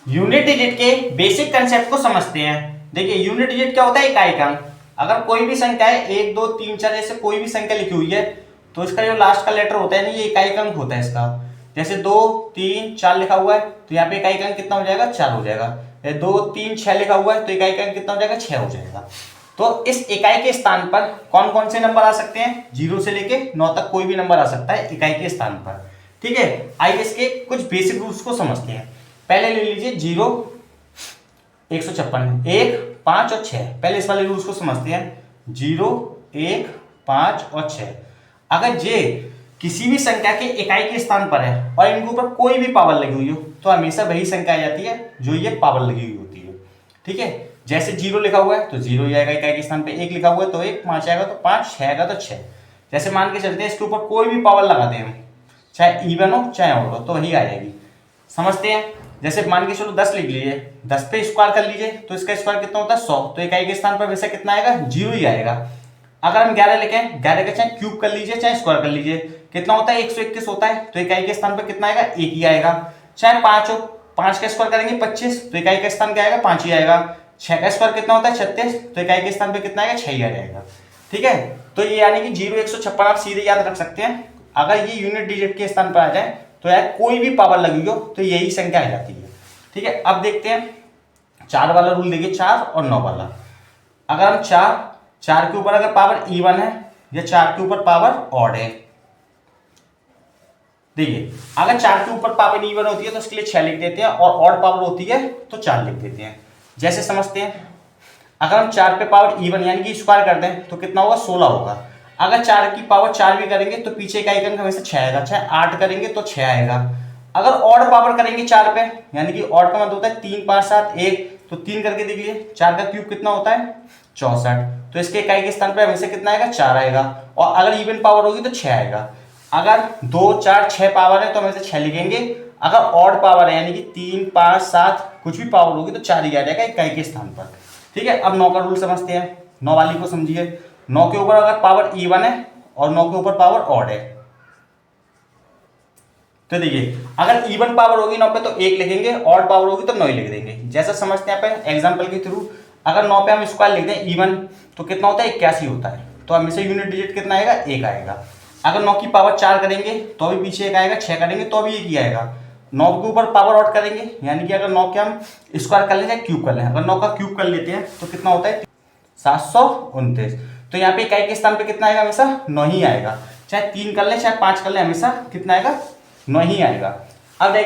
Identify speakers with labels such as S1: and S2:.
S1: Unit digit के basic concept को समझते हैं। देखिए यूनिट डिजिट क्या होता है, इकाई अंक। अगर कोई भी संख्या है 1 2 3 4 जैसे कोई भी संख्या लिखी हुई है तो इसका जो लास्ट का लेटर होता है ना ये इकाई अंक होता है इसका। जैसे 2 3 4 लिखा हुआ है तो यहाँ पे इकाई अंक कितना हो जाएगा, 4 हो जाएगा। 2 3 6 लिखा हुआ है तो इकाई अंक कितना हो जाएगा, 6 हो जाएगा। तो इस इकाई के स्थान पर कौन कौन से नंबर आ सकते हैं, 0 से लेके 9 तक कोई भी नंबर आ सकता है इकाई के स्थान पर। ठीक है, आइए इसके कुछ बेसिक रूल्स को समझते हैं। पहले ले लीजिए 0 156 1 5 और 6। पहले इस वाले रूल्स को समझते हैं। 0 1 5 और 6 अगर ये किसी भी संख्या के इकाई के स्थान पर है और इनके ऊपर कोई भी पावर लगी हुई हो तो हमेशा वही संख्या आ जाती है जो ये पावर लगी हुई होती है। ठीक है, जैसे 0 लिखा हुआ है तो 0 ही आएगा इकाई के स्थान पे, 1 लिखा हुआ है तो 1, 5 आएगा तो 5, 6 आएगा तो 6। जैसे मान के चलते हैं इसके ऊपर कोई भी पावर लगाते हैं हम, चाहे इवन हो चाहे ऑड हो तो वही आ जाएगी। समझते हैं, जैसे मान के चलो 10 लिख लीजिए, 10 पे स्क्वायर कर लीजिए तो इसका स्क्वायर कितना होता है 100, तो इकाई के स्थान पर वैसे कितना आएगा, 0 ही आएगा। अगर हम 11 लिखें, 11 का चाहे क्यूब कर लीजिए चाहे स्क्वायर कर लीजिए, कितना होता है 121 होता है, तो इकाई के स्थान पर कितना आएगा, 1 ही आएगा। चाहे 5 हो, 5 का स्क्वायर करेंगे 25, तो इकाई का स्थान क्या आएगा, 5 ही आएगा। 6 का स्क्वायर कितना होता है 36, तो इकाई के स्थान पर कितना आएगा, 6 ही आ जाएगा। ठीक है, तो ये यानी कि 0 156 आप सीधे याद रख सकते हैं। अगर ये यूनिट डिजिट के स्थान पर आ जाए तो यार कोई भी पावर लगी हो तो यही संख्या आ जाती है। ठीक है, अब देखते हैं 4 वाला रूल। देखिए 4 और 9 वाला, अगर हम 4 के ऊपर अगर पावर इवन है या 4 के ऊपर पावर ऑड है, देखिए अगर 4 के ऊपर पावर इवन होती है तो उसके लिए 6 लिख देते हैं और ऑड पावर होती है तो 4 लिख देते हैं। जैसे समझते हैं, अगर हम 4 पे पावर इवन यानी कि स्क्वायर कर दें तो कितना होगा, 16 होगा। अगर 4 की पावर 4 भी करेंगे तो पीछे इकाई अंक हमेशा 6 आएगा, चाहे 8 करेंगे तो 6 आएगा। अगर ऑड पावर करेंगे 4 पे, यानी कि ऑड का मतलब होता है 3 5 7 1, तो 3 करके देख लीजिए, 4 का क्यूब कितना होता है 64, तो इसके इकाई के स्थान पर हमेशा कितना आएगा, 4 आएगा। और अगर इवन पावर होगी तो 6 आएगा। अगर 2 4 6 पावर है तो हमेशा 6 लिखेंगे। अगर ऑड पावर है यानी कि 3 5 7 कुछ भी पावर होगी तो 4 ही आ जाएगा इकाई के स्थान पर। ठीक है, अब 9 का रूल समझते हैं। 9 वाली को समझिए। 9 के ऊपर अगर पावर इवन है और 9 के ऊपर पावर ऑड है, तो देखिए अगर इवन पावर होगी 9 पे तो 1 लिखेंगे, ऑड पावर होगी तो 9 लिख देंगे। जैसा समझते हैं यहाँ पे एग्जांपल के थ्रू, अगर 9 पे हम स्क्वायर लिखते हैं इवन तो कितना होता है 81 होता है, तो हमेशा यूनिट डिजिट कितना आएगा, 1 आएगा। अगर 9 की पावर 4 करेंगे तो भी पीछे 1 आएगा, 6 करेंगे तो भी 1 ही आएगा। 9 के ऊपर पावर ऑड करेंगे यानी कि अगर 9 के हम स्क्वायर कर लें चाहे क्यूब कर लें, अगर 9 का क्यूब कर लेते हैं तो कितना होता है 729, तो यहाँ पे इकाई के स्थान पे कितना आएगा, हमेशा 9 ही आएगा। चाहे 3 कर ले चाहे 5 कर ले हमेशा कितना आएगा, 9 ही आएगा। अब देखिए